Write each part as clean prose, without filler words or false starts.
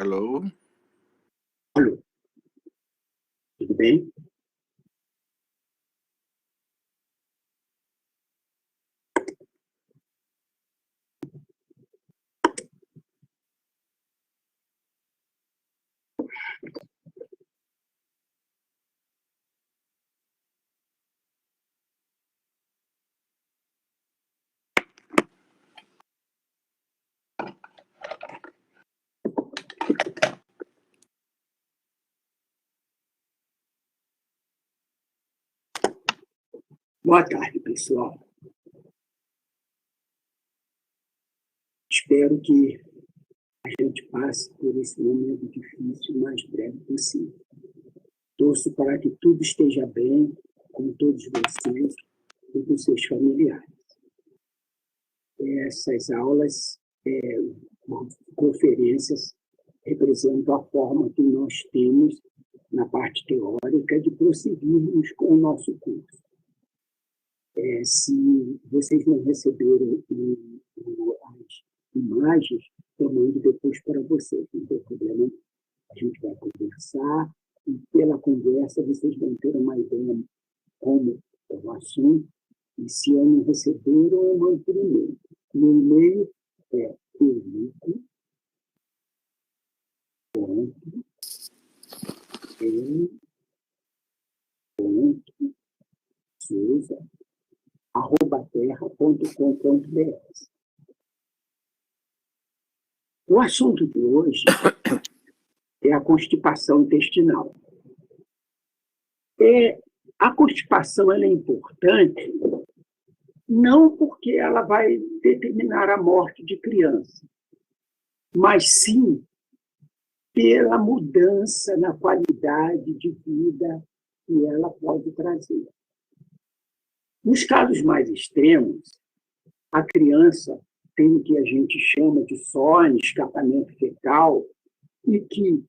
Alô? Alô, tudo bem? Boa tarde, pessoal. Espero que a gente passe por esse momento difícil o mais breve possível. Torço para que tudo esteja bem com todos vocês e com seus familiares. Essas aulas, conferências, representam a forma que nós temos, na parte teórica, de prosseguirmos com o nosso curso. Se vocês não receberam as imagens, eu mando depois para vocês, não tem problema. A gente vai conversar e, pela conversa, vocês vão ter uma ideia como é o assunto. E se eu não receberam, eu mando por e-mail. Meu e-mail é souza@terra.com.br. O assunto de hoje é a constipação intestinal. A constipação ela é importante não porque ela vai determinar a morte de criança, mas sim pela mudança na qualidade de vida que ela pode trazer. Nos casos mais extremos, a criança tem o que a gente chama de SON, escapamento fecal, e que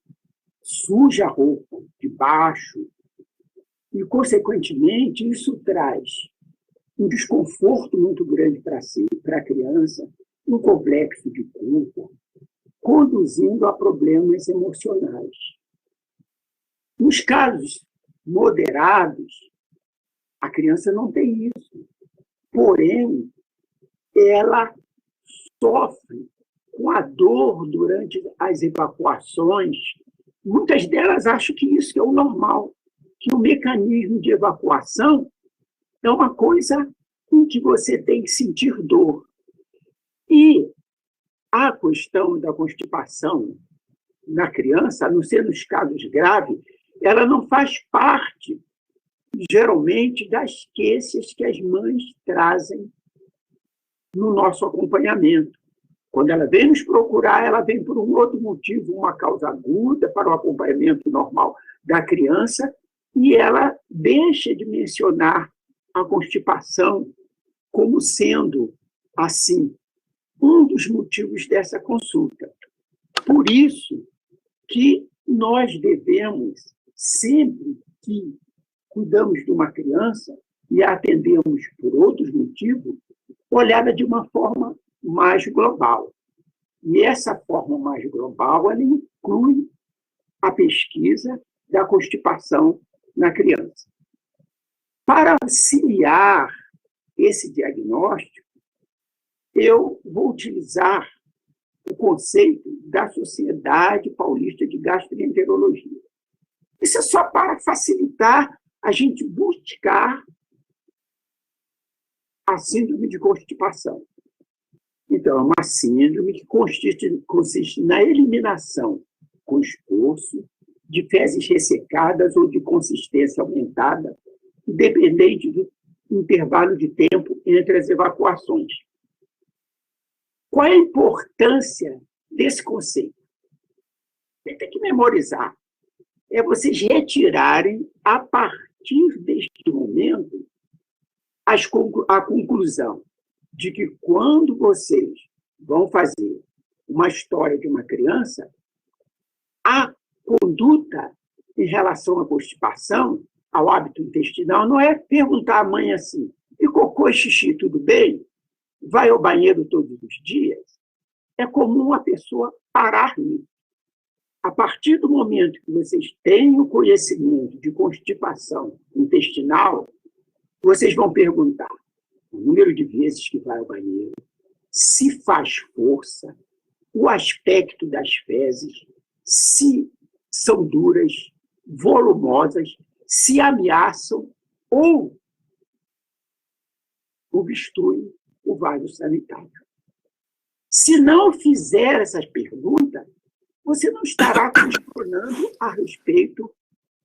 suja a roupa de baixo, e, consequentemente, isso traz um desconforto muito grande para a criança, um complexo de culpa, conduzindo a problemas emocionais. Nos casos moderados, a criança não tem isso, porém, ela sofre com a dor durante as evacuações. Muitas delas acham que isso é o normal, que o mecanismo de evacuação é uma coisa em que você tem que sentir dor. E a questão da constipação na criança, a não ser nos casos graves, ela não faz parte, geralmente, das queixas que as mães trazem no nosso acompanhamento. Quando ela vem nos procurar, ela vem por um outro motivo, uma causa aguda para o acompanhamento normal da criança, e ela deixa de mencionar a constipação como sendo, assim, um dos motivos dessa consulta. Por isso que nós devemos, sempre que cuidamos de uma criança e a atendemos por outros motivos, olhada de uma forma mais global. E essa forma mais global ela inclui a pesquisa da constipação na criança. Para auxiliar esse diagnóstico, eu vou utilizar o conceito da Sociedade Paulista de Gastroenterologia. Isso é só para facilitar a gente buscar a síndrome de constipação. Então, é uma síndrome que consiste na eliminação com esforço de fezes ressecadas ou de consistência aumentada, independente do intervalo de tempo entre as evacuações. Qual é a importância desse conceito? Você tem que memorizar. É vocês retirarem, a partir deste momento, a conclusão de que, quando vocês vão fazer uma história de uma criança, a conduta em relação à constipação, ao hábito intestinal, não é perguntar à mãe assim: e cocô e xixi, tudo bem? Vai ao banheiro todos os dias? É comum a pessoa parar nisso. A partir do momento que vocês têm o conhecimento de constipação intestinal, vocês vão perguntar o número de vezes que vai ao banheiro, se faz força, o aspecto das fezes, se são duras, volumosas, se ameaçam ou obstruem o vaso sanitário. Se não fizer essas perguntas, você não estará questionando a respeito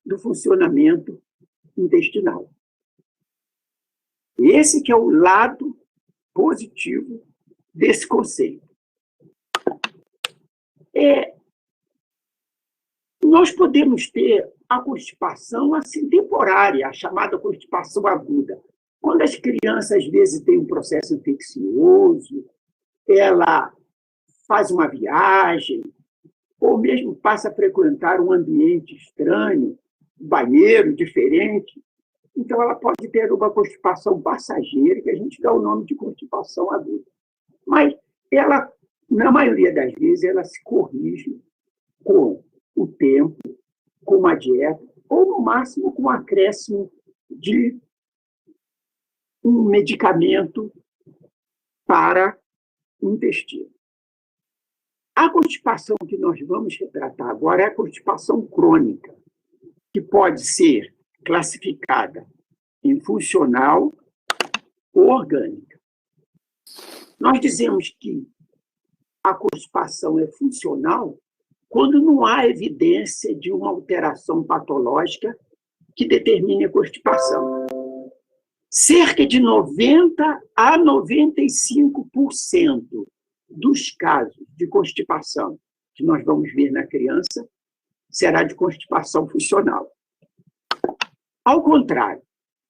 do funcionamento intestinal. Esse que é o lado positivo desse conceito. Nós podemos ter a constipação assim, temporária, a chamada constipação aguda. Quando as crianças, às vezes, têm um processo infeccioso, ela faz uma viagem, ou mesmo passa a frequentar um ambiente estranho, um banheiro diferente, então ela pode ter uma constipação passageira, que a gente dá o nome de constipação aguda. Mas ela, na maioria das vezes, ela se corrige com o tempo, com uma dieta, ou, no máximo, com o acréscimo de um medicamento para o intestino. A constipação que nós vamos retratar agora é a constipação crônica, que pode ser classificada em funcional ou orgânica. Nós dizemos que a constipação é funcional quando não há evidência de uma alteração patológica que determine a constipação. Cerca de 90% a 95% dos casos de constipação que nós vamos ver na criança será de constipação funcional. Ao contrário,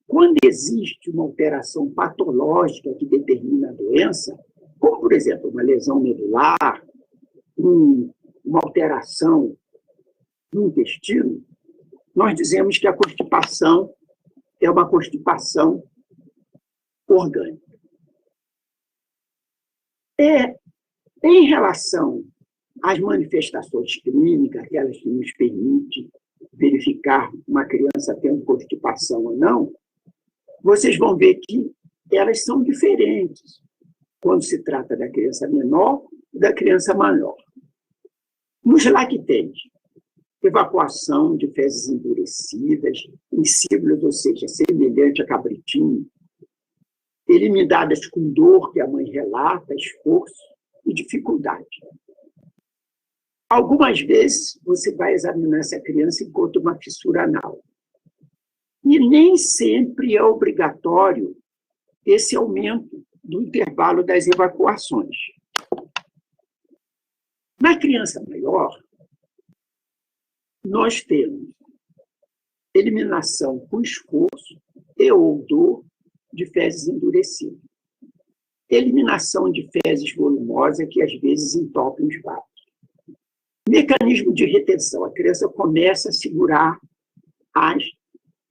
quando existe uma alteração patológica que determina a doença, como, por exemplo, uma lesão medular, uma alteração no intestino, nós dizemos que a constipação é uma constipação orgânica. Em relação às manifestações clínicas, aquelas que nos permitem verificar uma criança tendo constipação ou não, vocês vão ver que elas são diferentes quando se trata da criança menor e da criança maior. Nos lactentes, evacuação de fezes endurecidas, insípidas, ou seja, semelhante a cabritinho, eliminadas com dor que a mãe relata, esforço e dificuldade. Algumas vezes, você vai examinar essa criança e encontra uma fissura anal. E nem sempre é obrigatório esse aumento do intervalo das evacuações. Na criança maior, nós temos eliminação com esforço e ou dor de fezes endurecidas. Eliminação de fezes volumosas que, às vezes, entopem os vasos. Mecanismo de retenção. A criança começa a segurar as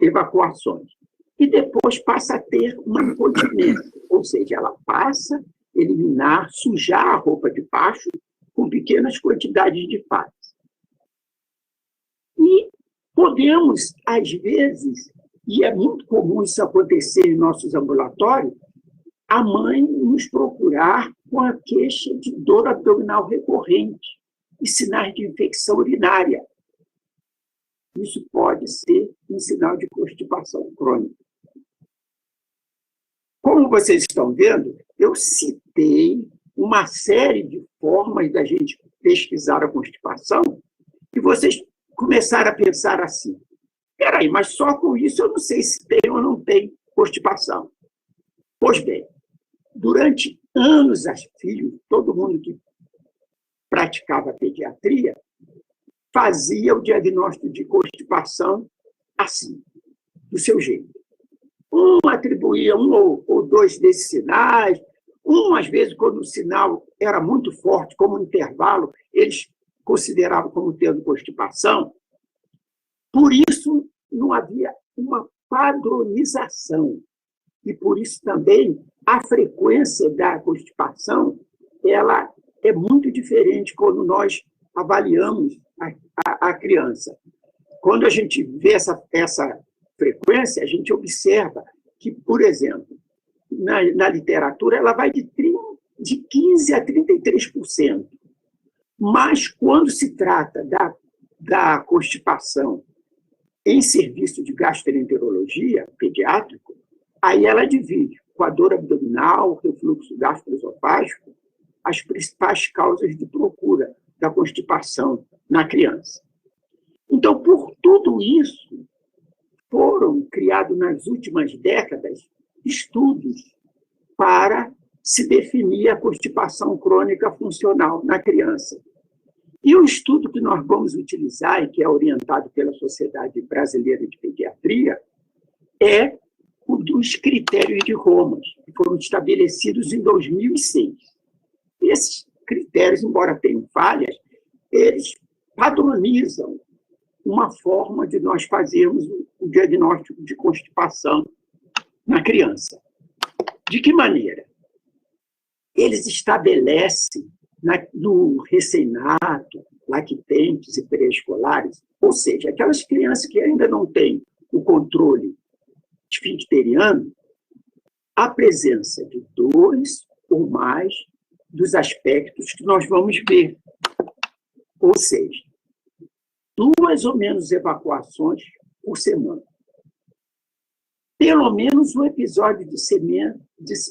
evacuações. E depois passa a ter uma incontinência. Ou seja, ela passa a eliminar, sujar a roupa de baixo com pequenas quantidades de fezes. E podemos, às vezes, e é muito comum isso acontecer em nossos ambulatórios, a mãe nos procurar com a queixa de dor abdominal recorrente e sinais de infecção urinária. Isso pode ser um sinal de constipação crônica. Como vocês estão vendo, eu citei uma série de formas da gente pesquisar a constipação e vocês começaram a pensar assim: peraí, mas só com isso eu não sei se tem ou não tem constipação. Pois bem, durante anos, todo mundo que praticava pediatria fazia o diagnóstico de constipação assim, do seu jeito. Atribuía um ou dois desses sinais, às vezes, quando o sinal era muito forte, como um intervalo, eles consideravam como tendo constipação. Por isso, não havia uma padronização. E, por isso, também, a frequência da constipação ela é muito diferente quando nós avaliamos a criança. Quando a gente vê essa frequência, a gente observa que, por exemplo, na literatura, ela vai de 15% a 33%. Mas, quando se trata da constipação em serviço de gastroenterologia pediátrico, aí ela divide coador abdominal, refluxo gastroesofágico, as principais causas de procura da constipação na criança. Então, por tudo isso, foram criados nas últimas décadas estudos para se definir a constipação crônica funcional na criança. E o estudo que nós vamos utilizar, e que é orientado pela Sociedade Brasileira de Pediatria, é o dos critérios de Roma, que foram estabelecidos em 2006. Esses critérios, embora tenham falhas, eles padronizam uma forma de nós fazermos o diagnóstico de constipação na criança. De que maneira? Eles estabelecem no recém-nato, lactentes e pré-escolares, ou seja, aquelas crianças que ainda não têm o controle esfincteriano, a presença de 2 ou mais dos aspectos que nós vamos ver. Ou seja, 2 ou menos evacuações por semana. Pelo menos um episódio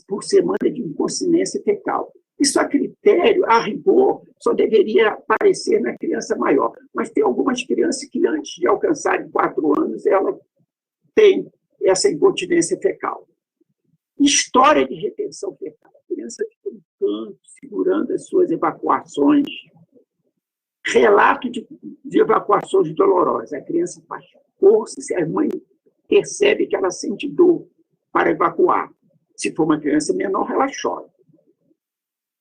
por semana de incontinência fecal. Isso, a critério, a rigor, só deveria aparecer na criança maior. Mas tem algumas crianças que, antes de alcançarem 4 anos, ela tem essa incontinência fecal. História de retenção fecal. A criança fica no canto, segurando as suas evacuações. Relato de evacuações dolorosas. A criança faz força, se a mãe percebe que ela sente dor para evacuar. Se for uma criança menor, ela chora.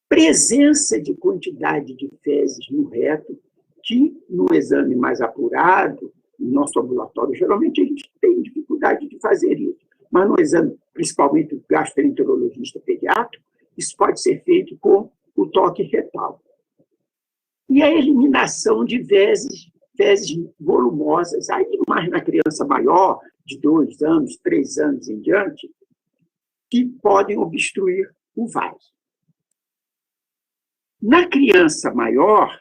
Presença de quantidade de fezes no reto, que no exame mais apurado, no nosso ambulatório, geralmente a gente tem dificuldade de fazer isso. Mas no exame, principalmente o gastroenterologista pediátrico, isso pode ser feito com o toque retal. E a eliminação de fezes volumosas, aí mais na criança maior, de 2 anos, 3 anos em diante, que podem obstruir o vaso. Na criança maior,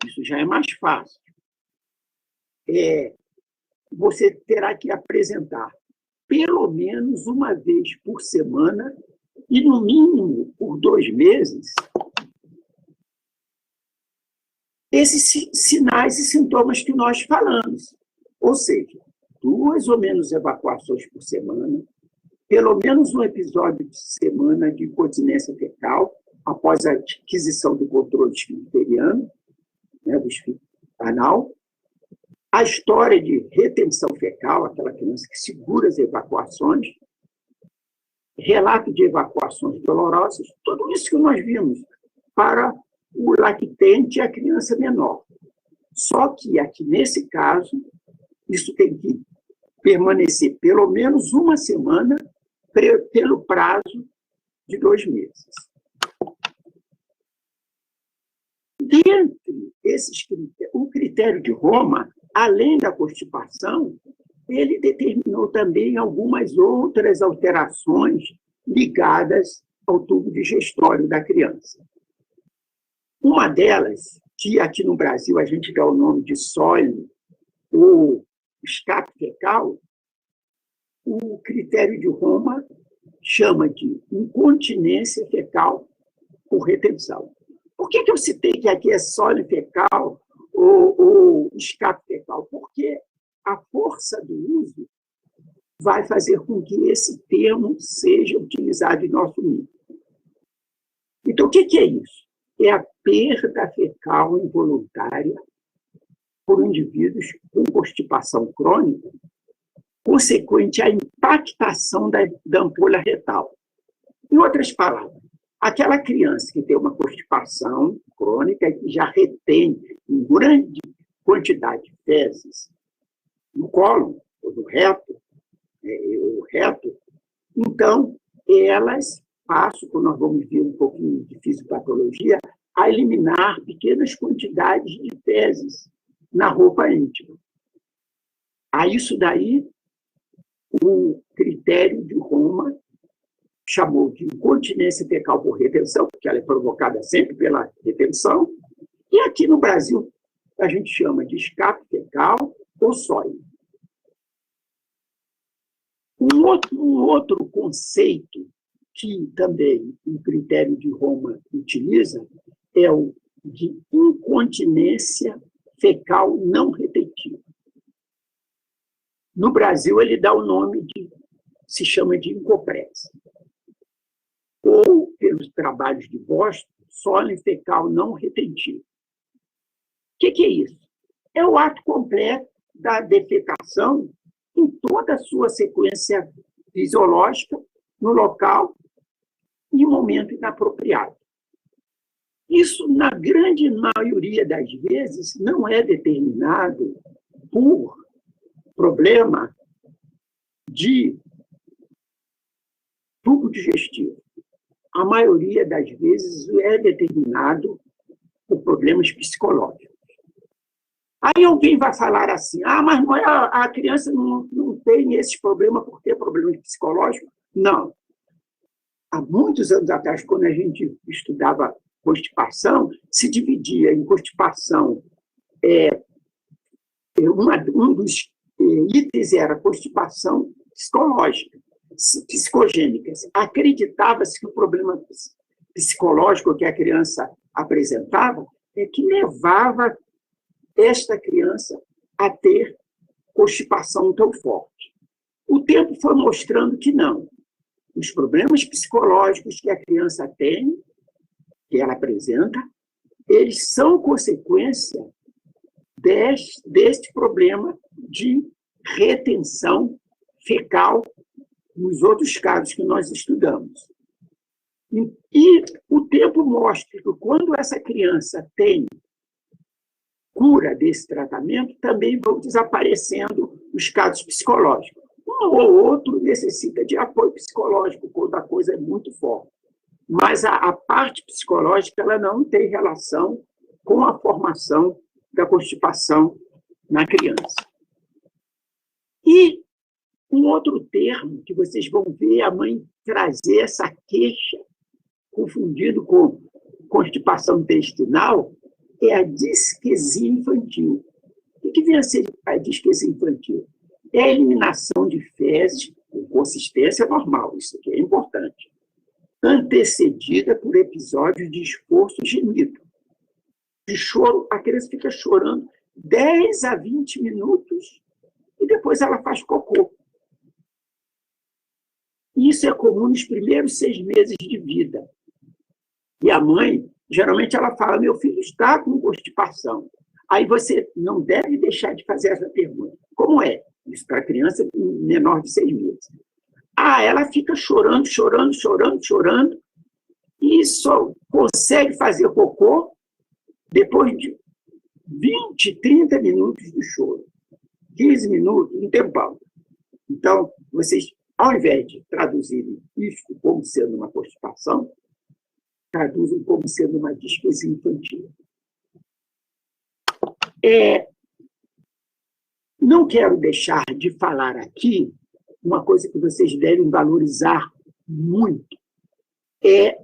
isso já é mais fácil. Você terá que apresentar pelo menos uma vez por semana e, no mínimo, por 2 meses, esses sinais e sintomas que nós falamos. Ou seja, 2 ou menos evacuações por semana, pelo menos um episódio de semana de incontinência fecal, após a aquisição do controle esfincteriano, do esfíncter anal, a história de retenção fecal, aquela criança que segura as evacuações, relato de evacuações dolorosas, tudo isso que nós vimos para o lactente e a criança menor. Só que aqui, nesse caso, isso tem que permanecer pelo menos uma semana pelo prazo de 2 meses. Dentre esses critérios, o critério de Roma, além da constipação, ele determinou também algumas outras alterações ligadas ao tubo digestório da criança. Uma delas, que aqui no Brasil a gente dá o nome de SOIL, ou escape fecal, o critério de Roma chama de incontinência fecal por retenção. Por que eu citei que aqui é SOIL fecal ou escape fecal? Porque a força do uso vai fazer com que esse termo seja utilizado em nosso meio. Então, o que é isso? É a perda fecal involuntária por indivíduos com constipação crônica, consequente à impactação da ampolha retal. Em outras palavras, aquela criança que tem uma constipação crônica e que já retém em grande quantidade de fezes no colo, ou no reto, então, elas passam, quando nós vamos ver um pouquinho de fisiopatologia, a eliminar pequenas quantidades de fezes na roupa íntima. A isso daí, o critério de Roma chamou de incontinência fecal por retenção, porque ela é provocada sempre pela retenção, e aqui no Brasil a gente chama de escape fecal ou SOI. Um outro conceito que também o critério de Roma utiliza é o de incontinência fecal não retentiva. No Brasil, ele dá o nome se chama de incoprese. Ou, pelos trabalhos de Boston, sólio fecal não retentivo. O que é isso? É o ato completo da defecação em toda a sua sequência fisiológica, no local e momento inapropriado. Isso, na grande maioria das vezes, não é determinado por problema de tubo digestivo. A maioria das vezes é determinado por problemas psicológicos. Aí alguém vai falar assim, mas a criança não tem esse problema por ter problemas psicológicos? Não. Há muitos anos atrás, quando a gente estudava constipação, se dividia em constipação. Um dos itens era constipação psicológica, psicogênica. Acreditava-se que o problema psicológico que a criança apresentava é que levava esta criança a ter constipação tão forte. O tempo foi mostrando que não. Os problemas psicológicos que a criança tem, que ela apresenta, eles são consequência deste problema de retenção fecal nos outros casos que nós estudamos. E o tempo mostra que quando essa criança tem cura desse tratamento, também vão desaparecendo os casos psicológicos. Um ou outro necessita de apoio psicológico quando a coisa é muito forte. Mas a parte psicológica ela não tem relação com a formação da constipação na criança. E um outro termo que vocês vão ver a mãe trazer essa queixa, confundido com constipação intestinal, é a disquesia infantil. O que vem a ser a disquesia infantil? É a eliminação de fezes com consistência normal, isso aqui é importante, antecedida por episódios de esforço gemido. De choro, a criança fica chorando 10 a 20 minutos e depois ela faz cocô. Isso é comum nos primeiros 6 meses de vida. E a mãe, geralmente, ela fala, meu filho está com constipação. Aí você não deve deixar de fazer essa pergunta. Como é? Isso para a criança menor de 6 meses. Ela fica chorando, chorando, chorando, chorando, e só consegue fazer cocô depois de 20, 30 minutos de choro. 15 minutos, um tempão. Então, vocês, ao invés de traduzirem isso como sendo uma constipação, traduzem como sendo uma disquesia infantil. Não quero deixar de falar aqui uma coisa que vocês devem valorizar muito, é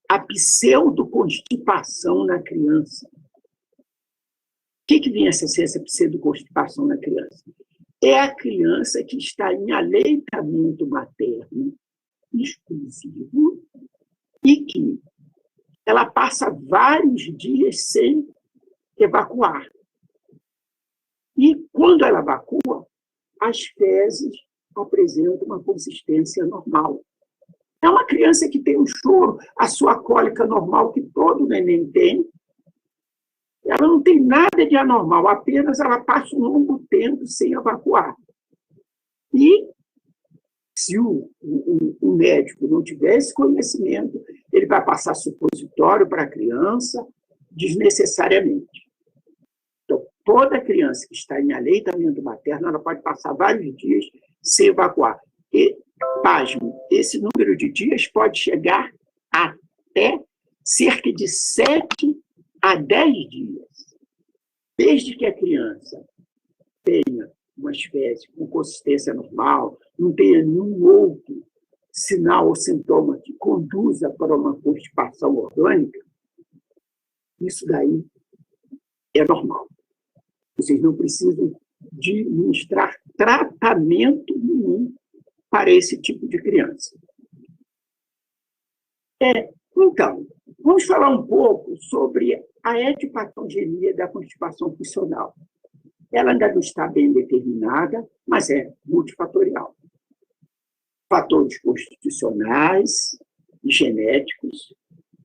a pseudoconstipação na criança. O que vem a ser essa pseudoconstipação na criança? É a criança que está em aleitamento materno exclusivo e que ela passa vários dias sem evacuar. E, quando ela evacua, as fezes apresentam uma consistência normal. É uma criança que tem um choro, a sua cólica normal, que todo neném tem. Ela não tem nada de anormal, apenas ela passa um longo tempo sem evacuar. E, se o médico não tiver esse conhecimento, ele vai passar supositório para a criança desnecessariamente. Então, toda criança que está em aleitamento materno, ela pode passar vários dias sem evacuar. E, pasmo, esse número de dias pode chegar até cerca de 7 há 10 dias, desde que a criança tenha uma espécie com consistência normal, não tenha nenhum outro sinal ou sintoma que conduza para uma constipação orgânica, isso daí é normal. Vocês não precisam administrar tratamento nenhum para esse tipo de criança. Então, vamos falar um pouco sobre a etiopatogenia da constipação funcional. Ela ainda não está bem determinada, mas é multifatorial. Fatores constitucionais e genéticos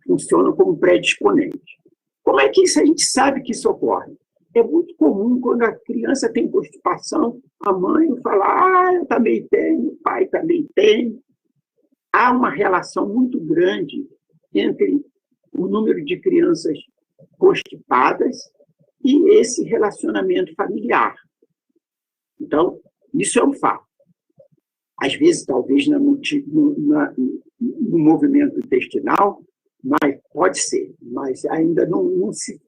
funcionam como predisponentes. Como é que isso, a gente sabe que isso ocorre? É muito comum, quando a criança tem constipação, a mãe fala, eu também tenho, o pai também tem. Há uma relação muito grande entre o número de crianças constipadas e esse relacionamento familiar. Então, isso é um fato. Às vezes, talvez, no movimento intestinal, mas pode ser, mas ainda não se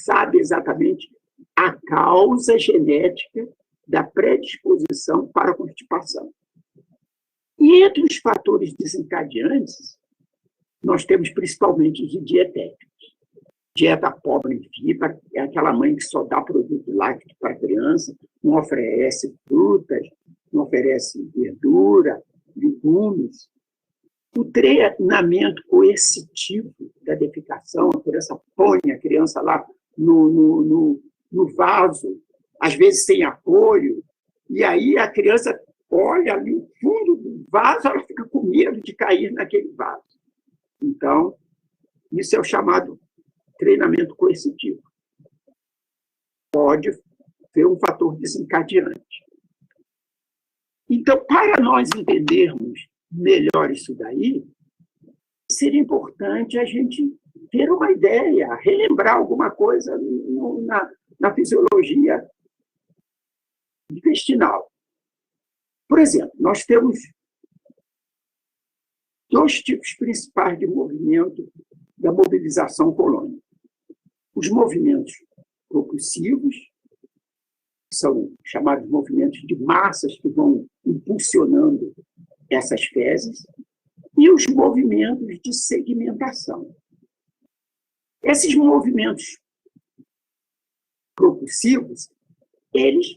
sabe exatamente a causa genética da predisposição para a constipação. E entre os fatores desencadeantes, nós temos principalmente os dietéticos. Dieta pobre em fibra é aquela mãe que só dá produto lácteo para a criança, não oferece frutas, não oferece verdura, legumes. O treinamento coercitivo da defecação, a criança põe a criança lá no vaso, às vezes sem apoio, e aí a criança olha ali no fundo do vaso, ela fica com medo de cair naquele vaso. Então, isso é o chamado treinamento coercitivo. Pode ser um fator desencadeante. Então, para nós entendermos melhor isso daí, seria importante a gente ter uma ideia, relembrar alguma coisa na fisiologia intestinal. Por exemplo, nós temos 2 tipos principais de movimento da mobilização colônica. Os movimentos propulsivos, que são chamados movimentos de massas que vão impulsionando essas fezes, e os movimentos de segmentação. Esses movimentos propulsivos, eles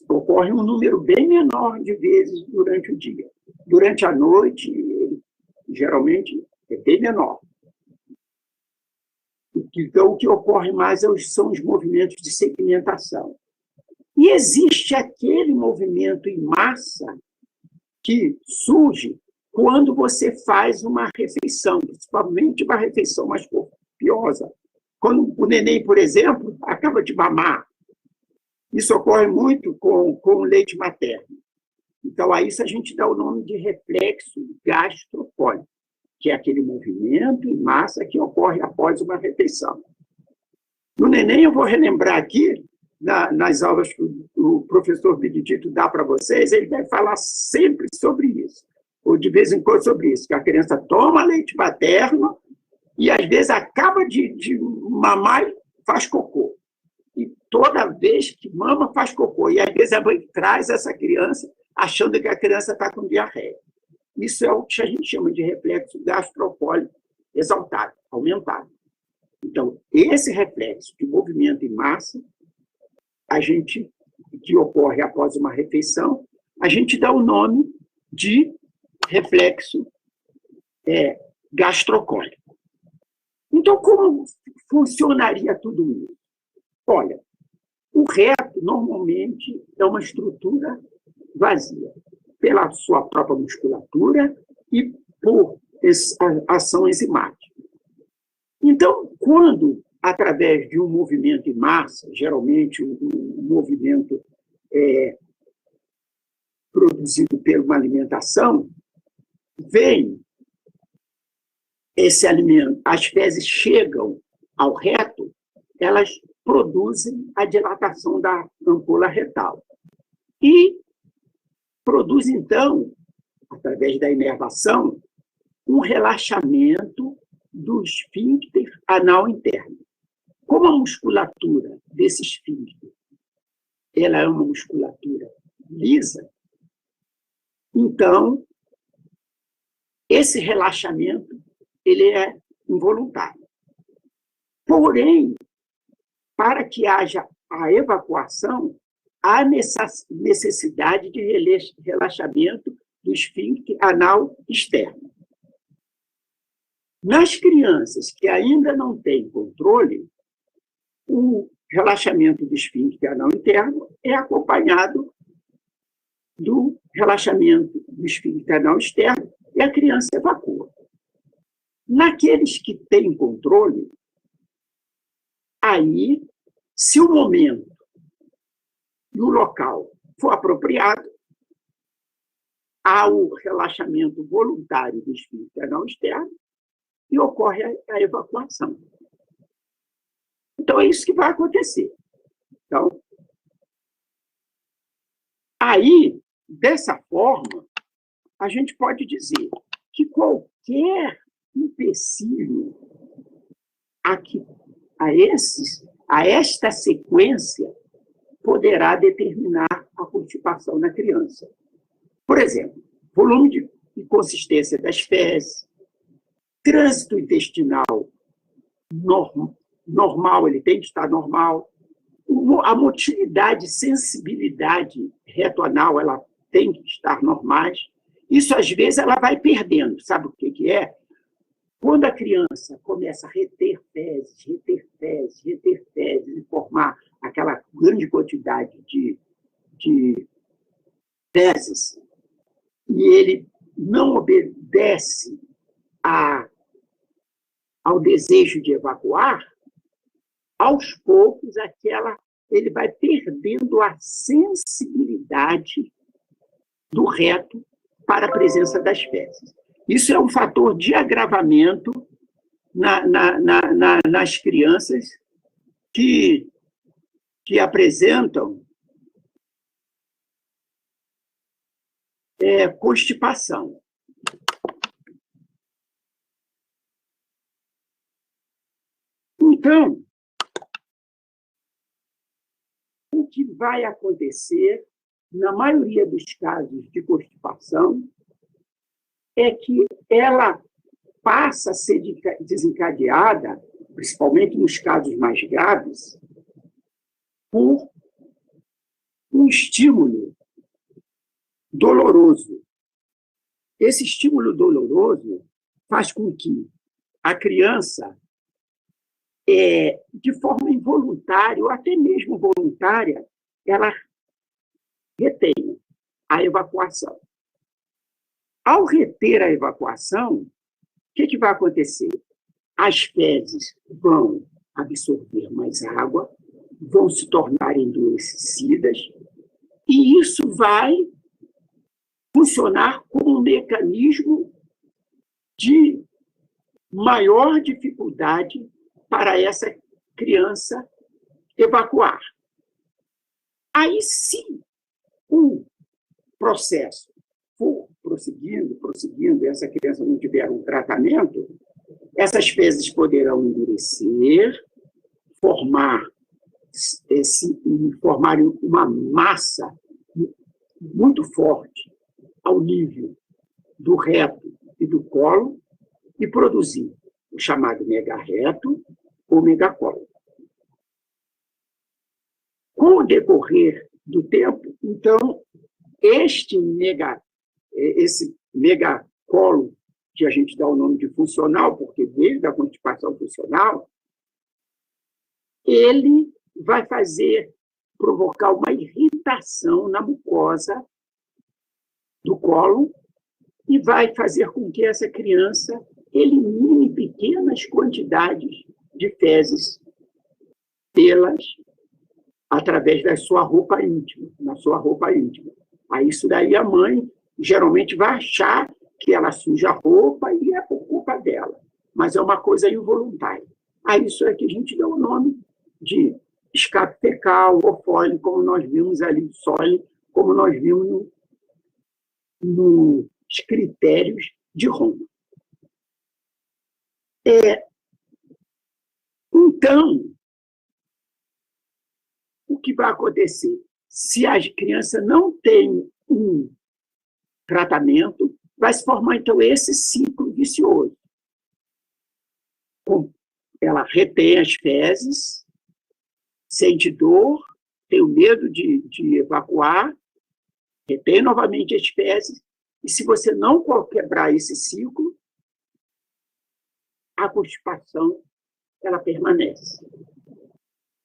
ocorrem um número bem menor de vezes durante o dia. Durante a noite, geralmente, é bem menor. Então, o que ocorre mais são os movimentos de segmentação. E existe aquele movimento em massa que surge quando você faz uma refeição, principalmente uma refeição mais copiosa. Quando o neném, por exemplo, acaba de mamar, isso ocorre muito com o leite materno. Então, a isso a gente dá o nome de reflexo gastrocólico, que é aquele movimento em massa que ocorre após uma refeição. No neném, eu vou relembrar aqui, nas aulas que o professor Benedito dá para vocês, ele vai falar sempre sobre isso, ou de vez em quando sobre isso, que a criança toma leite materno e, às vezes, acaba de mamar e faz cocô. E toda vez que mama, faz cocô. E, às vezes, a mãe traz essa criança achando que a criança está com diarreia. Isso é o que a gente chama de reflexo gastrocólico exaltado, aumentado. Então, esse reflexo de movimento em massa, que ocorre após uma refeição, a gente dá o nome de reflexo gastrocólico. Então, como funcionaria tudo isso? Olha, o reto, normalmente, é uma estrutura vazia, pela sua própria musculatura e por ação enzimática. Então, quando, através de um movimento em massa, geralmente um movimento produzido por uma alimentação, vem esse alimento, as fezes chegam ao reto, elas produzem a dilatação da ampola retal. E produz, então, através da inervação, um relaxamento do esfíncter anal interno. Como a musculatura desse esfíncter ela é uma musculatura lisa, então esse relaxamento ele é involuntário. Porém, para que haja a evacuação, há necessidade de relaxamento do esfíncter anal externo. Nas crianças que ainda não têm controle, o relaxamento do esfíncter anal interno é acompanhado do relaxamento do esfíncter anal externo e a criança evacua. Naqueles que têm controle, aí, se o momento e o local for apropriado, há o relaxamento voluntário do esfíncter anal externo e ocorre a evacuação. Então, é isso que vai acontecer. Então, aí, dessa forma, a gente pode dizer que qualquer empecilho a esta sequência poderá determinar a constipação na criança. Por exemplo, volume e consistência das fezes, trânsito intestinal normal, ele tem que estar normal, a motilidade e sensibilidade reto-anal, ela tem que estar normais. Isso, às vezes, ela vai perdendo. Sabe o que é? Quando a criança começa a reter fezes e formar aquela grande quantidade de fezes, e ele não obedece ao desejo de evacuar, aos poucos ele vai perdendo a sensibilidade do reto para a presença das fezes. Isso é um fator de agravamento nas crianças que apresentam constipação. Então, o que vai acontecer, na maioria dos casos de constipação, é que ela passa a ser desencadeada, principalmente nos casos mais graves, por um estímulo doloroso. Esse estímulo doloroso faz com que a criança, de forma involuntária, ou até mesmo voluntária, ela retenha a evacuação. Ao reter a evacuação, o que vai acontecer? As fezes vão absorver mais água, vão se tornar endurecidas, e isso vai funcionar como um mecanismo de maior dificuldade para essa criança evacuar. Aí, se o processo for prosseguindo, e essa criança não tiver um tratamento, essas fezes poderão endurecer, formarem uma massa muito forte ao nível do reto e do colo e produzir o chamado megarreto ou megacolo. Com o decorrer do tempo, então, esse megacolo, que a gente dá o nome de funcional, porque veio da constipação funcional, ele vai provocar uma irritação na mucosa do colo e vai fazer com que essa criança elimine pequenas quantidades de fezes através da sua roupa íntima, na sua roupa íntima. Aí isso daí a mãe geralmente vai achar que ela suja a roupa e é por culpa dela, mas é uma coisa involuntária. Aí isso é que a gente dá o nome de escape fecal ou fole, como nós vimos ali, sole, como nós vimos nos critérios de Roma. Então, o que vai acontecer? Se a criança não tem um tratamento, vai se formar, então, esse ciclo vicioso. Ela retém as fezes, sente dor, tem o medo de evacuar, retém novamente as fezes, e se você não quebrar esse ciclo, a constipação ela permanece.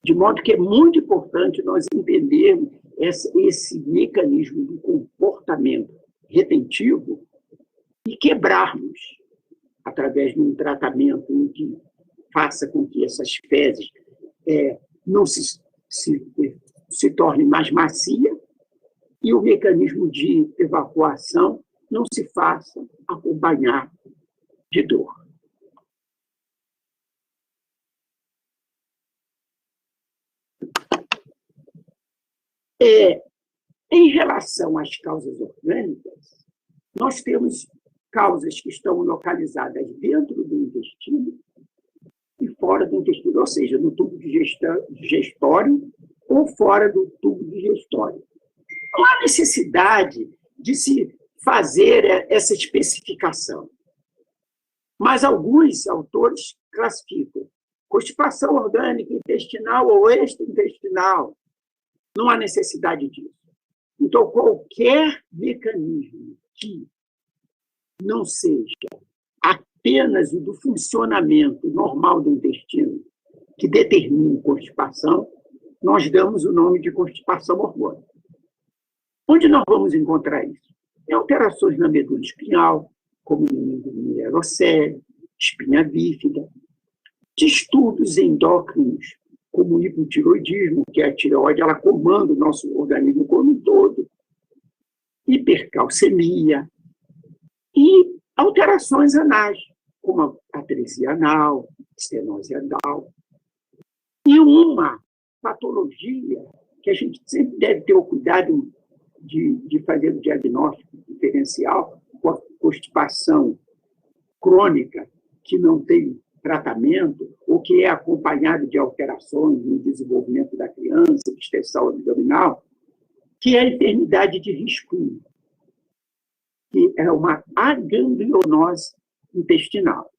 De modo que é muito importante nós entendermos esse mecanismo do comportamento retentivo e quebrarmos através de um tratamento em que faça com que essas fezes não se tornem mais macia e o mecanismo de evacuação não se faça acompanhar de dor. Em relação às causas orgânicas, nós temos causas que estão localizadas dentro do intestino e fora do intestino, ou seja, no tubo digestório ou fora do tubo digestório. Não há necessidade de se fazer essa especificação. Mas alguns autores classificam constipação orgânica intestinal ou extraintestinal. Não há necessidade disso. Então, qualquer mecanismo que não seja apenas o do funcionamento normal do intestino, que determine constipação, nós damos o nome de constipação orgânica. Onde nós vamos encontrar isso? Em alterações na medula espinhal, como no mielocele, espinha bífida, distúrbios endócrinos, como o hipotiroidismo, que é a tireoide, ela comanda o nosso organismo como um todo, hipercalcemia, e alterações anais, como a atresia anal, estenose anal. E uma patologia que a gente sempre deve ter o cuidado de fazer o diagnóstico diferencial com a constipação crônica, que não tem tratamento, ou que é acompanhado de alterações no desenvolvimento da criança, distensão abdominal, que é a enfermidade de Hirschsprung, que é uma aganglionose intestinal.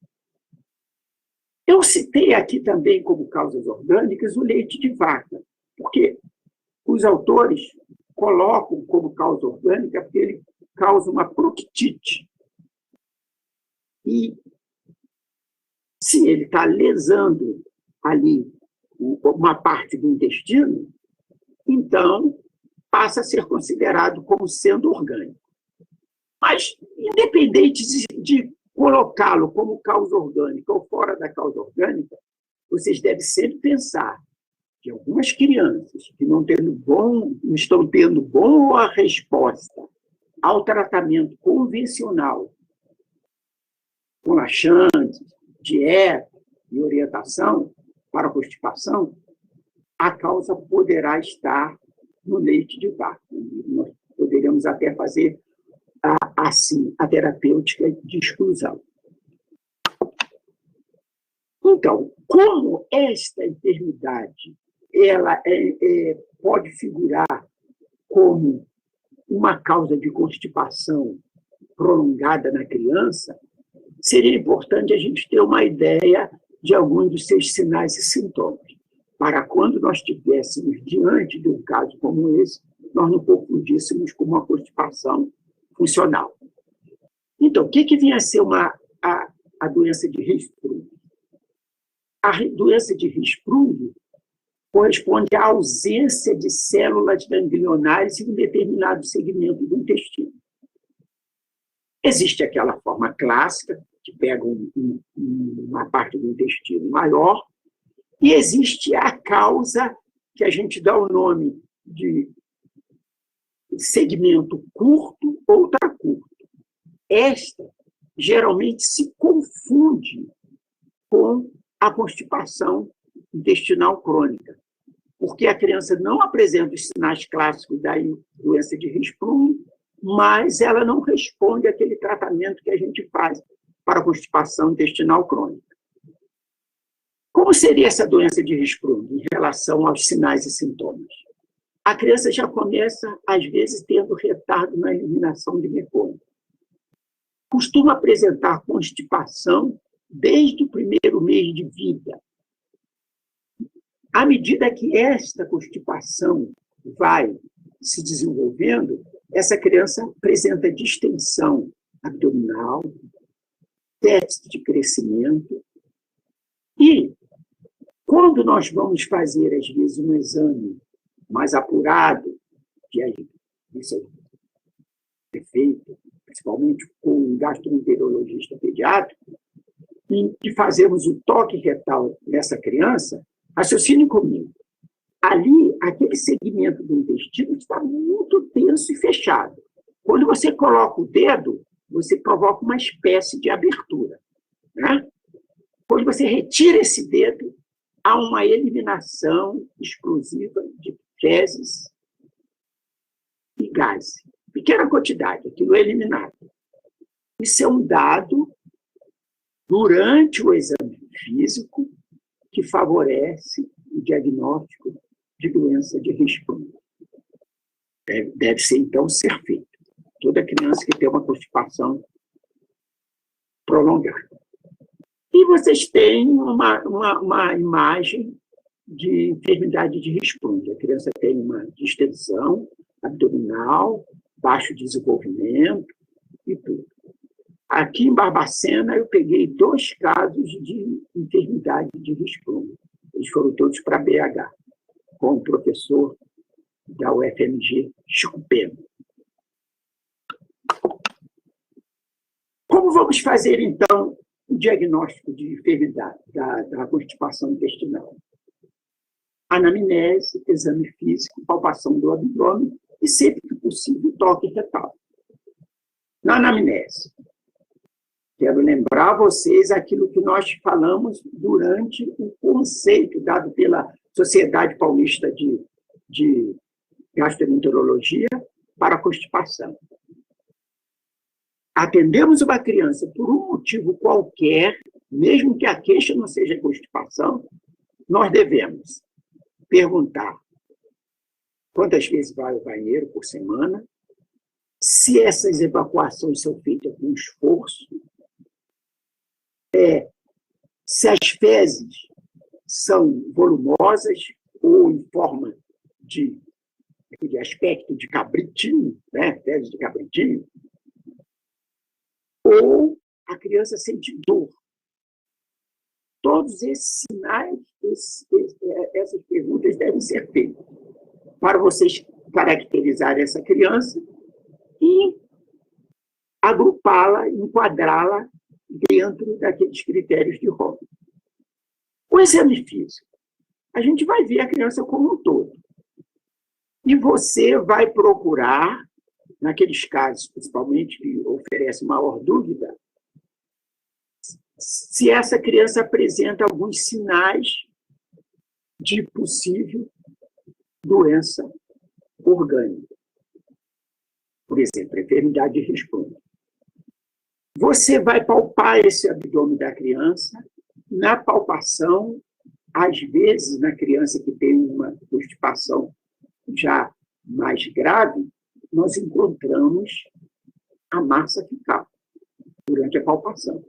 Eu citei aqui também como causas orgânicas o leite de vaca, porque os autores colocam como causa orgânica porque ele causa uma proctite. E se ele está lesando ali uma parte do intestino, então passa a ser considerado como sendo orgânico. Mas, independente de colocá-lo como causa orgânica ou fora da causa orgânica, vocês devem sempre pensar que algumas crianças que não estão tendo boa resposta ao tratamento convencional, com laxantes, dieta e orientação para a constipação, a causa poderá estar no leite de vaca. Nós poderíamos até fazer assim a terapêutica de exclusão. Então, como esta enfermidade ela pode figurar como uma causa de constipação prolongada na criança, seria importante a gente ter uma ideia de alguns dos seus sinais e sintomas, para quando nós estivéssemos diante de um caso como esse, nós não confundíssemos com uma constipação funcional. Então, o que vinha a ser a doença de Hirschsprung? A doença de Hirschsprung corresponde à ausência de células ganglionares em um determinado segmento do intestino. Existe aquela forma clássica, que pega uma parte do intestino maior, e existe a causa que a gente dá o nome de segmento curto ou ultracurto. Esta geralmente se confunde com a constipação intestinal crônica, porque a criança não apresenta os sinais clássicos da doença de Hirschsprung, mas ela não responde àquele tratamento que a gente faz para a constipação intestinal crônica. Como seria essa doença de Hirschsprung em relação aos sinais e sintomas? A criança já começa, às vezes, tendo retardo na eliminação de mecônio. Costuma apresentar constipação desde o primeiro mês de vida. À medida que esta constipação vai se desenvolvendo, essa criança apresenta distensão abdominal, déficit de crescimento. E, quando nós vamos fazer, às vezes, um exame mais apurado, que isso é feito, principalmente com um gastroenterologista pediátrico, e fazemos o toque retal nessa criança, raciocine comigo. Ali, aquele segmento do intestino está muito tenso e fechado. Quando você coloca o dedo, você provoca uma espécie de abertura, né? Quando você retira esse dedo, há uma eliminação explosiva de fezes e gases. Pequena quantidade, aquilo é eliminado. Isso é um dado durante o exame físico que favorece o diagnóstico de doença de Hirschsprung. Deve ser, então, ser feito. Toda criança que tem uma constipação prolongada. E vocês têm uma imagem de enfermidade de Hirschsprung. A criança tem uma distensão abdominal, baixo desenvolvimento e tudo. Aqui em Barbacena, eu peguei 2 casos de enfermidade de Hirschsprung. Eles foram todos para BH, com o professor da UFMG, Chico Pena. Como vamos fazer, então, o diagnóstico de enfermidade da constipação intestinal? Anamnese, exame físico, palpação do abdômen e, sempre que possível, toque retal. Na anamnese, quero lembrar a vocês aquilo que nós falamos durante o conceito dado pela Sociedade Paulista de Gastroenterologia para a constipação. Atendemos uma criança por um motivo qualquer, mesmo que a queixa não seja constipação, nós devemos perguntar quantas vezes vai ao banheiro por semana, se essas evacuações são feitas com esforço, se as fezes são volumosas ou em forma de aspecto de cabritinho, né? Fezes de cabritinho, ou a criança sente dor. Todos esses sinais, essas perguntas devem ser feitas para vocês caracterizarem essa criança e agrupá-la, enquadrá-la dentro daqueles critérios de Robb. O exame físico, a gente vai ver a criança como um todo. E você vai procurar, naqueles casos, principalmente, que oferece maior dúvida, se essa criança apresenta alguns sinais de possível doença orgânica. Por exemplo, a enfermidade de Hirschsprung. Você vai palpar esse abdômen da criança. Na palpação, às vezes, na criança que tem uma constipação já mais grave, nós encontramos a massa fecal durante a palpação.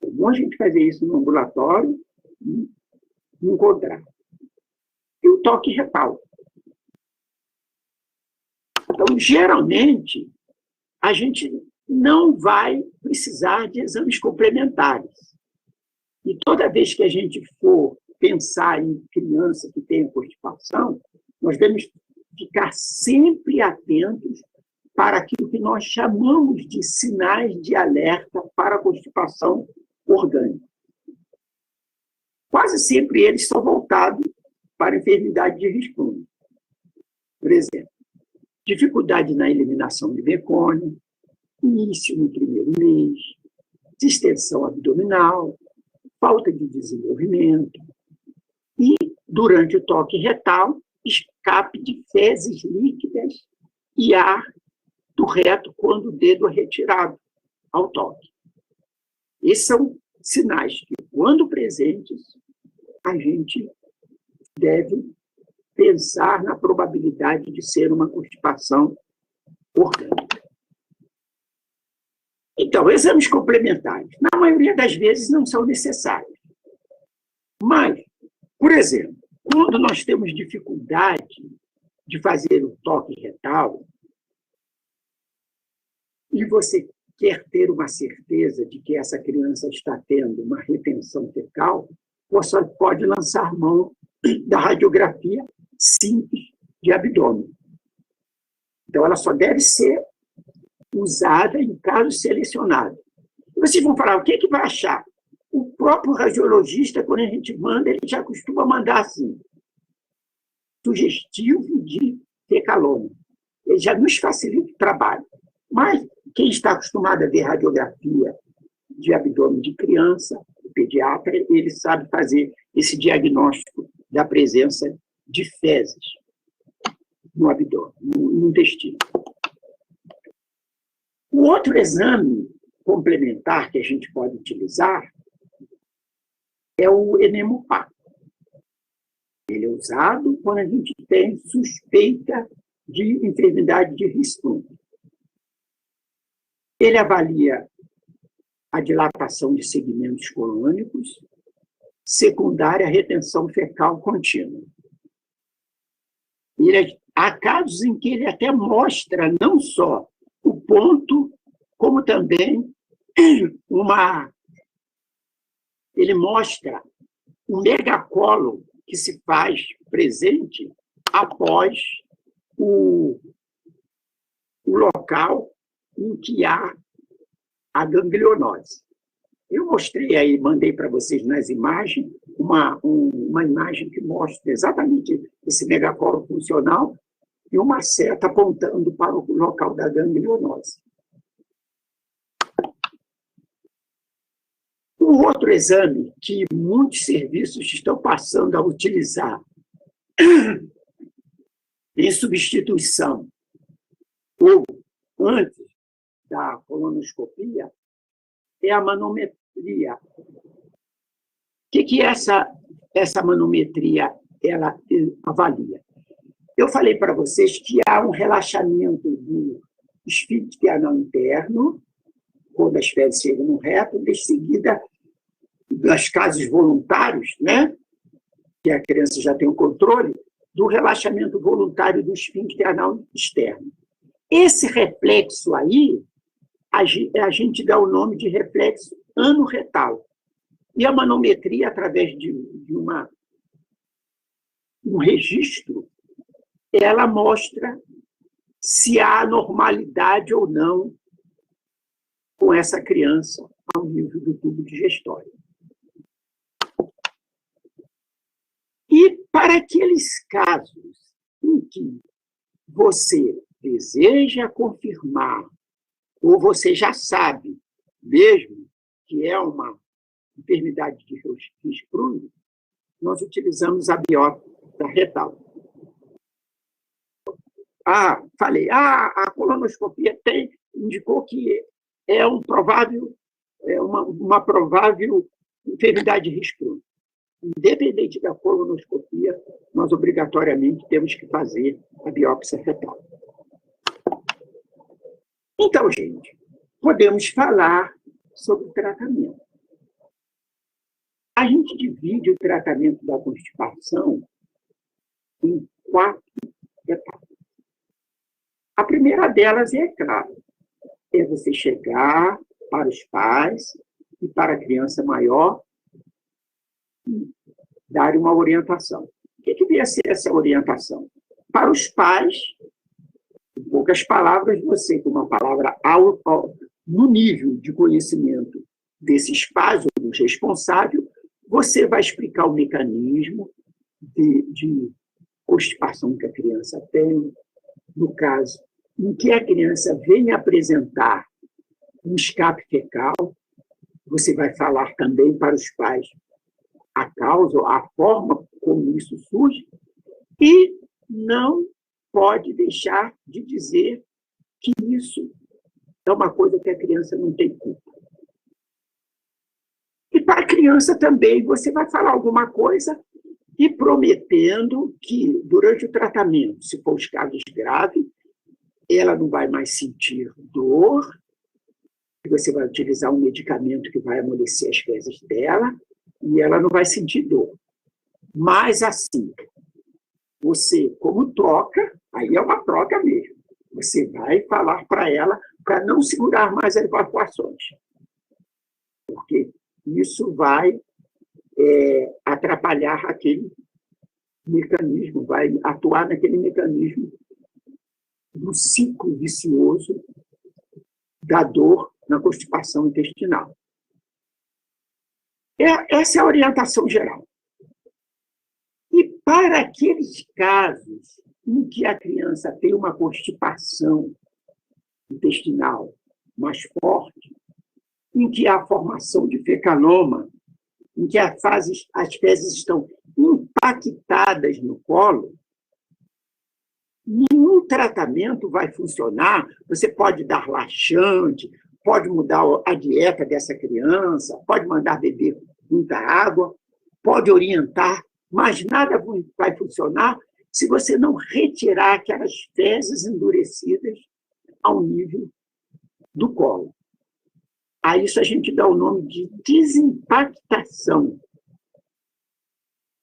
É bom a gente fazer isso no ambulatório e encontrar. E o toque retal. Então, geralmente, a gente não vai precisar de exames complementares. E toda vez que a gente for pensar em criança que tem constipação, nós devemos ficar sempre atentos para aquilo que nós chamamos de sinais de alerta para a constipação orgânica. Quase sempre eles são voltados para a enfermidade de Hirschsprung. Por exemplo, dificuldade na eliminação de mecônio, início no primeiro mês, distensão abdominal, falta de desenvolvimento e, durante o toque retal, escape de fezes líquidas e ar do reto quando o dedo é retirado ao toque. Esses são sinais que, quando presentes, a gente deve pensar na probabilidade de ser uma constipação orgânica. Então, exames complementares, na maioria das vezes, não são necessários. Mas, por exemplo, quando nós temos dificuldade de fazer o toque retal, e você quer ter uma certeza de que essa criança está tendo uma retenção fecal, você pode lançar mão da radiografia simples de abdômen. Então, ela só deve ser usada em casos selecionados. Vocês vão falar, o que vai achar? O próprio radiologista, quando a gente manda, ele já costuma mandar assim, sugestivo de fecaloma. Ele já nos facilita o trabalho. Mas quem está acostumado a ver radiografia de abdômen de criança, o pediatra, ele sabe fazer esse diagnóstico da presença de fezes no abdômen, no intestino. O outro exame complementar que a gente pode utilizar é o enemopaco. Ele é usado quando a gente tem suspeita de enfermidade de Hirschsprung. Ele avalia a dilatação de segmentos colônicos, secundária à retenção fecal contínua. Há casos em que ele até mostra não só o ponto, como também ele mostra um megacolo que se faz presente após o local em que há a ganglionose. Eu mostrei aí, mandei para vocês nas imagens, uma imagem que mostra exatamente esse megacolo funcional e uma seta apontando para o local da ganglionose. Um outro exame que muitos serviços estão passando a utilizar em substituição ou antes da colonoscopia é a manometria. O que essa manometria ela avalia? Eu falei para vocês que há um relaxamento do esfíncter anal interno, quando as fezes chegam no reto, de seguida, nos casos voluntários, né, que a criança já tem o controle, do relaxamento voluntário do esfíncter anal externo. Esse reflexo aí, a gente dá o nome de reflexo anorretal. E a manometria, através de um registro, ela mostra se há normalidade ou não com essa criança ao nível do tubo digestório. E para aqueles casos em que você deseja confirmar, ou você já sabe mesmo que é uma enfermidade de Hirschsprung, nós utilizamos a biópsia retal. Falei, a colonoscopia indicou que é uma provável enfermidade de Hirschsprung. Independente da colonoscopia, nós obrigatoriamente temos que fazer a biópsia fetal. Então, gente, podemos falar sobre o tratamento. A gente divide o tratamento da constipação em 4 etapas. A primeira delas é, claro, é você chegar para os pais e para a criança maior e dar uma orientação. O que devia ser essa orientação? Para os pais, em poucas palavras, você, com uma palavra no nível de conhecimento desses pais ou dos responsáveis, você vai explicar o mecanismo de constipação que a criança tem, no caso em que a criança vem apresentar um escape fecal, você vai falar também para os pais a causa, a forma como isso surge, e não pode deixar de dizer que isso é uma coisa que a criança não tem culpa. E para a criança também, você vai falar alguma coisa e prometendo que, durante o tratamento, se for os casos graves, ela não vai mais sentir dor, que você vai utilizar um medicamento que vai amolecer as fezes dela, e ela não vai sentir dor. Mas, assim, você, como troca, aí é uma troca mesmo, você vai falar para ela para não segurar mais as evacuações. Porque isso vai atrapalhar aquele mecanismo, vai atuar naquele mecanismo do ciclo vicioso da dor na constipação intestinal. Essa é a orientação geral. E para aqueles casos em que a criança tem uma constipação intestinal mais forte, em que há formação de fecaloma, em que as fezes estão impactadas no colo, nenhum tratamento vai funcionar. Você pode dar laxante, pode mudar a dieta dessa criança, pode mandar beber muita água, pode orientar, mas nada vai funcionar se você não retirar aquelas fezes endurecidas ao nível do colo. A isso a gente dá o nome de desimpactação,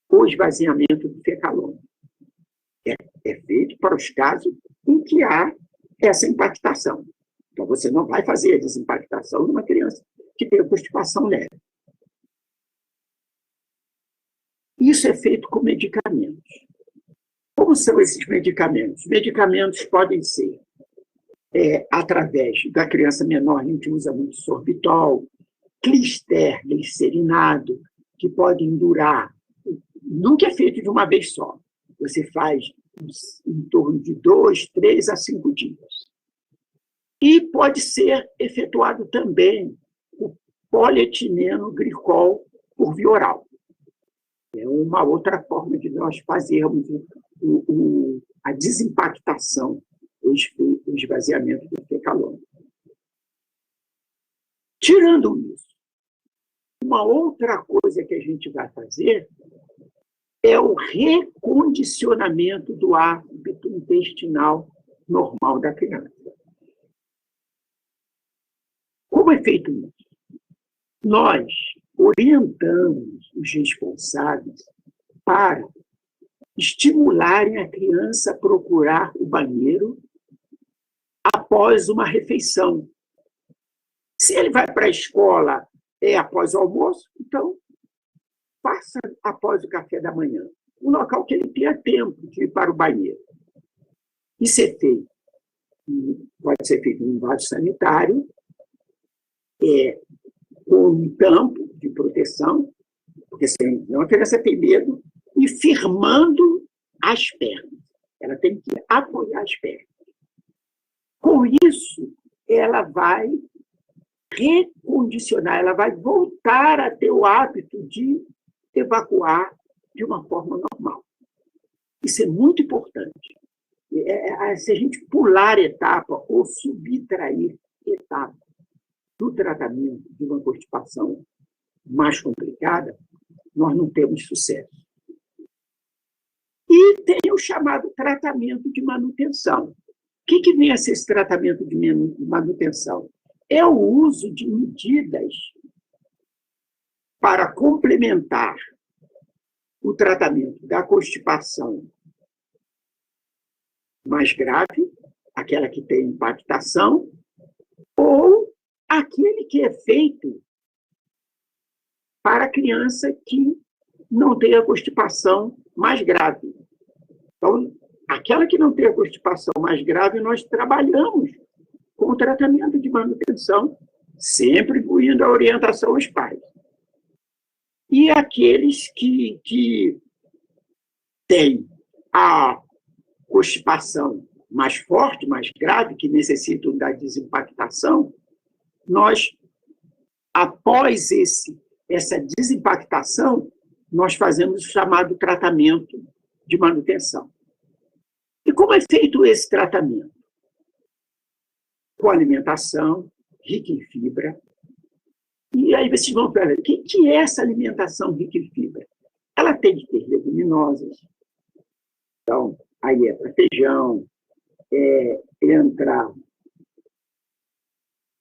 ou esvaziamento do fecaloma. É feito para os casos em que há essa impactação. Então, você não vai fazer a desimpactação numa criança que tem constipação leve. Isso é feito com medicamentos. Como são esses medicamentos? Medicamentos podem ser através da criança menor, a gente usa muito sorbitol, clister, glicerinado, que podem durar, nunca é feito de uma vez só. Você faz em torno de 2, 3 a 5 dias. E pode ser efetuado também o polietileno glicol por via oral. É uma outra forma de nós fazermos a desimpactação, o esvaziamento do fecaloma. Tirando isso, uma outra coisa que a gente vai fazer é o recondicionamento do hábito intestinal normal da criança. Como é feito isso? Nós orientamos os responsáveis para estimularem a criança a procurar o banheiro após uma refeição. Se ele vai para a escola após o almoço, então faça após o café da manhã, um local que ele tenha tempo de ir para o banheiro. Isso é feito, pode ser feito em um vaso sanitário, com um tampo de proteção, porque senão a criança tem medo, e firmando as pernas. Ela tem que apoiar as pernas. Com isso, ela vai recondicionar, ela vai voltar a ter o hábito de evacuar de uma forma normal. Isso é muito importante. Se a gente pular etapa ou subtrair etapa do tratamento de uma constipação mais complicada, nós não temos sucesso. E tem o chamado tratamento de manutenção. O que vem a ser esse tratamento de manutenção? É o uso de medidas para complementar o tratamento da constipação mais grave, aquela que tem impactação, ou aquele que é feito para a criança que não tem a constipação mais grave. Então, aquela que não tem a constipação mais grave, nós trabalhamos com o tratamento de manutenção, sempre incluindo a orientação aos pais. E aqueles que têm a constipação mais forte, mais grave, que necessitam da desimpactação, nós, após essa desimpactação, nós fazemos o chamado tratamento de manutenção. E como é feito esse tratamento? Com alimentação rica em fibra, E aí vocês vão falar, o que é essa alimentação rica em fibra? Ela tem que ter leguminosas. Então, aí é para feijão, entra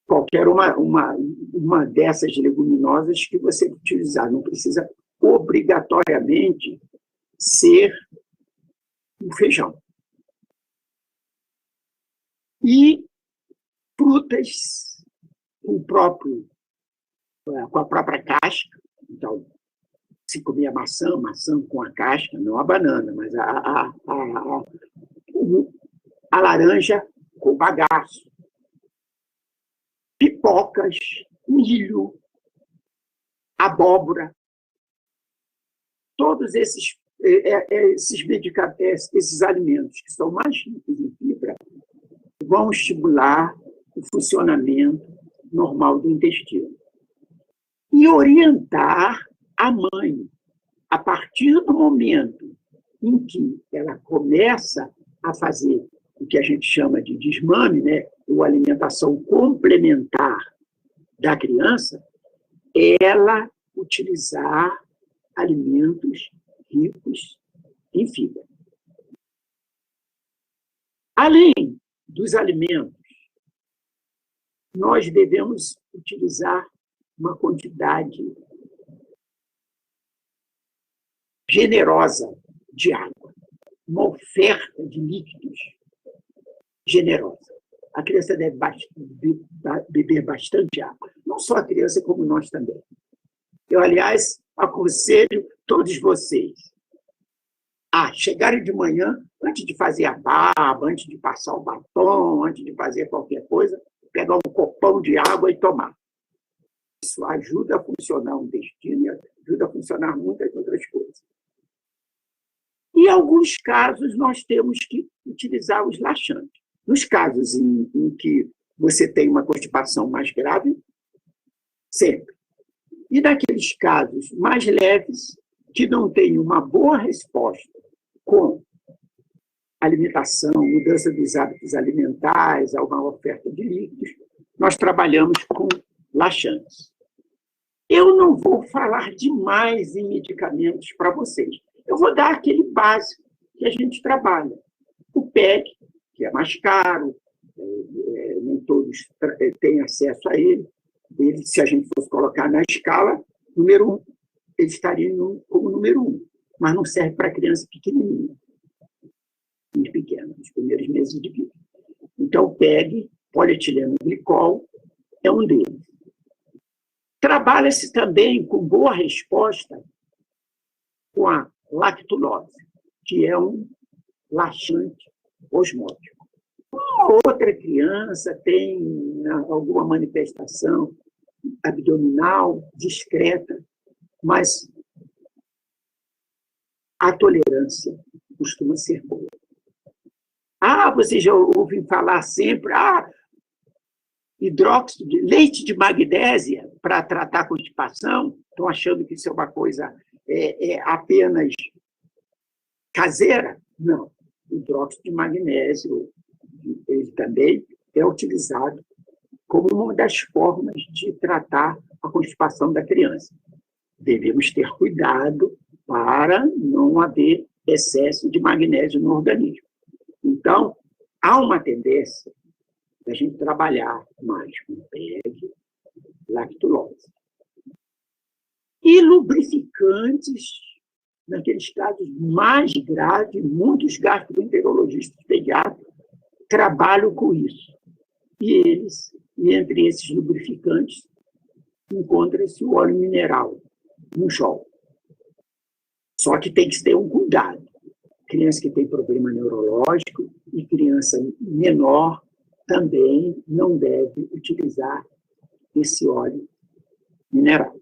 qualquer uma dessas leguminosas que você utilizar. Não precisa obrigatoriamente ser o feijão. E frutas com a própria casca. Então, se comer maçã com a casca, não a banana, mas a laranja com bagaço. Pipocas, milho, abóbora. Todos esses alimentos que são mais ricos em fibra vão estimular o funcionamento normal do intestino. E orientar a mãe, a partir do momento em que ela começa a fazer o que a gente chama de desmame, né, ou alimentação complementar da criança, ela utilizar alimentos ricos em fibra. Além dos alimentos, nós devemos utilizar uma quantidade generosa de água, uma oferta de líquidos generosa. A criança deve beber bastante água, não só a criança, como nós também. Eu, aliás, aconselho todos vocês a chegarem de manhã, antes de fazer a barba, antes de passar o batom, antes de fazer qualquer coisa, pegar um copão de água e tomar. Isso ajuda a funcionar o intestino e ajuda a funcionar muitas outras coisas. Em alguns casos, nós temos que utilizar os laxantes. Nos casos em que você tem uma constipação mais grave, sempre. E naqueles casos mais leves, que não têm uma boa resposta com alimentação, mudança dos hábitos alimentares, alguma oferta de líquidos, nós trabalhamos com laxantes. Eu não vou falar demais em medicamentos para vocês. Eu vou dar aquele básico que a gente trabalha. O PEG, que é mais caro, nem todos têm acesso a ele. Se a gente fosse colocar na escala, número 1, ele estaria como número 1, mas não serve para criança pequenininha, muito pequena, nos primeiros meses de vida. Então, o PEG, polietileno glicol, é um deles. Trabalha-se também com boa resposta com a lactulose, que é um laxante osmótico. Uma outra criança tem alguma manifestação abdominal discreta, mas a tolerância costuma ser boa. Vocês já ouvem falar sempre, hidróxido de leite de magnésia para tratar a constipação, estão achando que isso é uma coisa apenas caseira? Não. O hidróxido de magnésio, ele também é utilizado como uma das formas de tratar a constipação da criança. Devemos ter cuidado para não haver excesso de magnésio no organismo. Então, há uma tendência da gente trabalhar mais com PEG, lactulose. E lubrificantes, naqueles casos mais graves, muitos gastroenterologistas pediatras trabalham com isso. E entre esses lubrificantes, encontra-se o óleo mineral, no sol. Só que tem que ter um cuidado. Criança que tem problema neurológico e criança menor também não deve utilizar esse óleo mineral.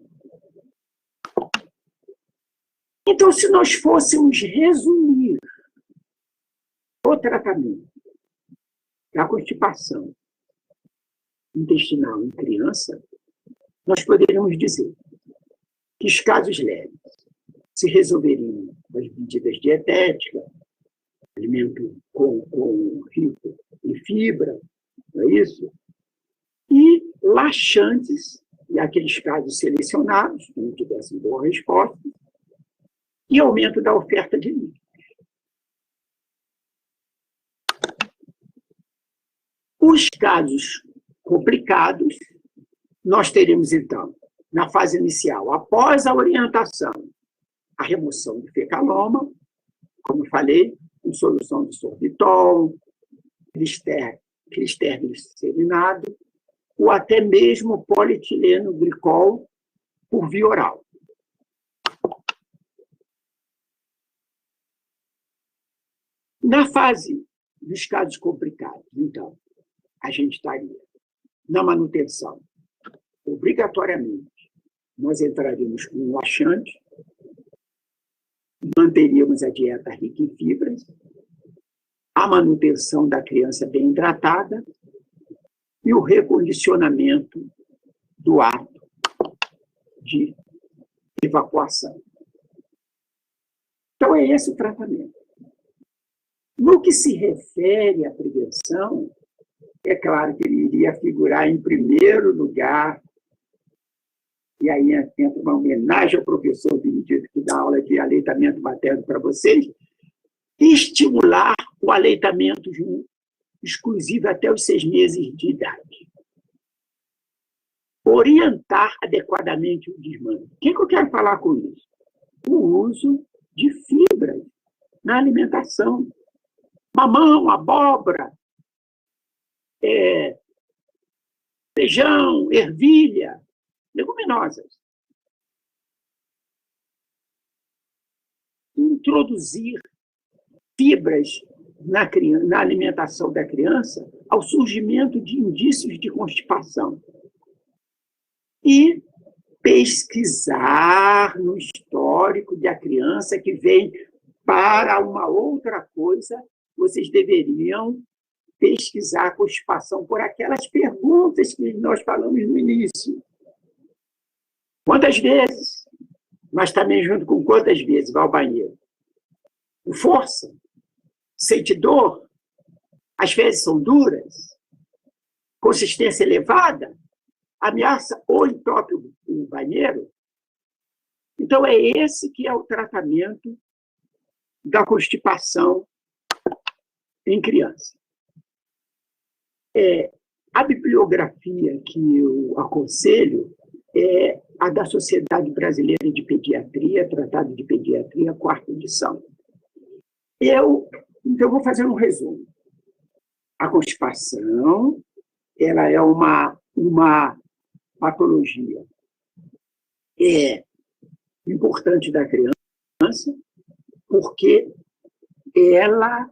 Então, se nós fôssemos resumir o tratamento da constipação intestinal em criança, nós poderíamos dizer que os casos leves se resolveriam com as medidas dietéticas, alimento rico em fibra, não é isso? E laxantes e aqueles casos selecionados, que não tivessem boa resposta, e aumento da oferta de líquidos. Os casos complicados, nós teremos, então, na fase inicial, após a orientação, a remoção de fecaloma, como falei, com solução de sorbitol, clisterglicerinado, ou até mesmo polietileno glicol por via oral. Na fase dos casos complicados, então, a gente estaria na manutenção. Obrigatoriamente, nós entraríamos com um laxante, manteríamos a dieta rica em fibras, a manutenção da criança bem hidratada e o recondicionamento do ato de evacuação. Então, é esse o tratamento. No que se refere à prevenção, é claro que ele iria figurar em primeiro lugar, e aí entra uma homenagem ao professor Benedito, que dá aula de aleitamento materno para vocês, estimular o aleitamento exclusivo até os 6 meses de idade. Orientar adequadamente o desmame. O que eu quero falar com isso? O uso de fibras na alimentação. Mamão, abóbora, feijão, ervilha, leguminosas. Introduzir fibras na alimentação da criança ao surgimento de indícios de constipação. E pesquisar no histórico da criança que vem para uma outra coisa, vocês deveriam pesquisar a constipação por aquelas perguntas que nós falamos no início. Quantas vezes? Mas também junto com quantas vezes vai ao banheiro? Com força? Sente dor? As fezes são duras? Consistência elevada? Ameaça ou entope o banheiro? Então, é esse que é o tratamento da constipação em criança. A bibliografia que eu aconselho é a da Sociedade Brasileira de Pediatria, Tratado de Pediatria, 4ª edição. Então, vou fazer um resumo. A constipação, ela é uma patologia importante da criança, porque ela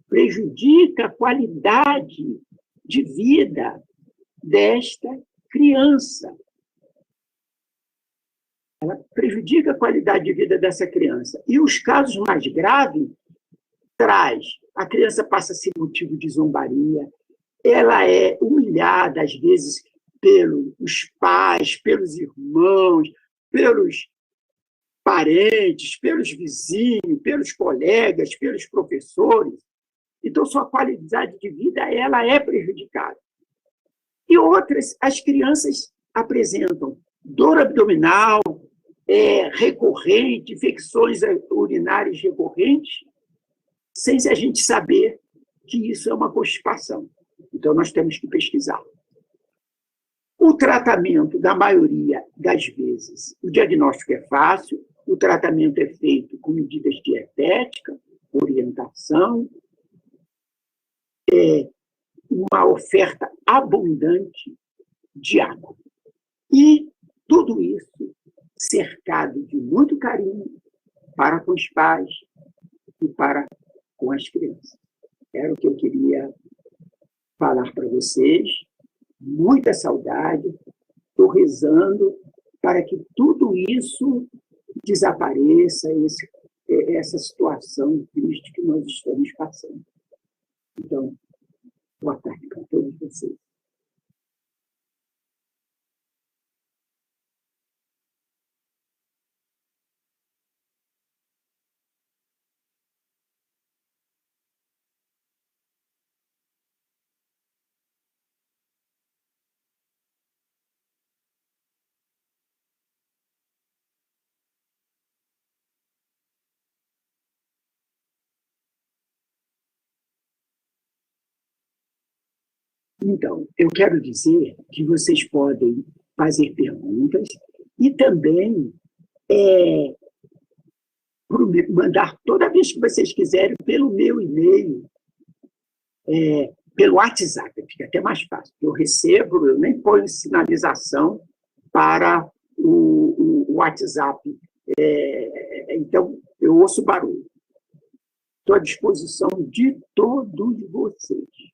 prejudica a qualidade de vida desta criança. Ela prejudica a qualidade de vida dessa criança. E os casos mais graves a criança passa a ser motivo de zombaria, ela é humilhada, às vezes, pelos pais, pelos irmãos, pelos parentes, pelos vizinhos, pelos colegas, pelos professores. Então, sua qualidade de vida ela é prejudicada. E outras, as crianças apresentam dor abdominal recorrente, infecções urinárias recorrentes, sem a gente saber que isso é uma constipação. Então, nós temos que pesquisar. O tratamento, da maioria das vezes, o diagnóstico é fácil, o tratamento é feito com medidas dietéticas, orientação, uma oferta abundante de água. E tudo isso cercado de muito carinho para com os pais e para com as crianças. Era o que eu queria falar para vocês. Muita saudade. Estou rezando para que tudo isso desapareça, essa situação triste que nós estamos passando. Então, boa tarde para todos vocês. Então, eu quero dizer que vocês podem fazer perguntas e também mandar toda vez que vocês quiserem pelo meu e-mail, pelo WhatsApp, fica até mais fácil. Eu recebo, eu nem ponho sinalização para o WhatsApp. Então, eu ouço barulho. Estou à disposição de todos vocês.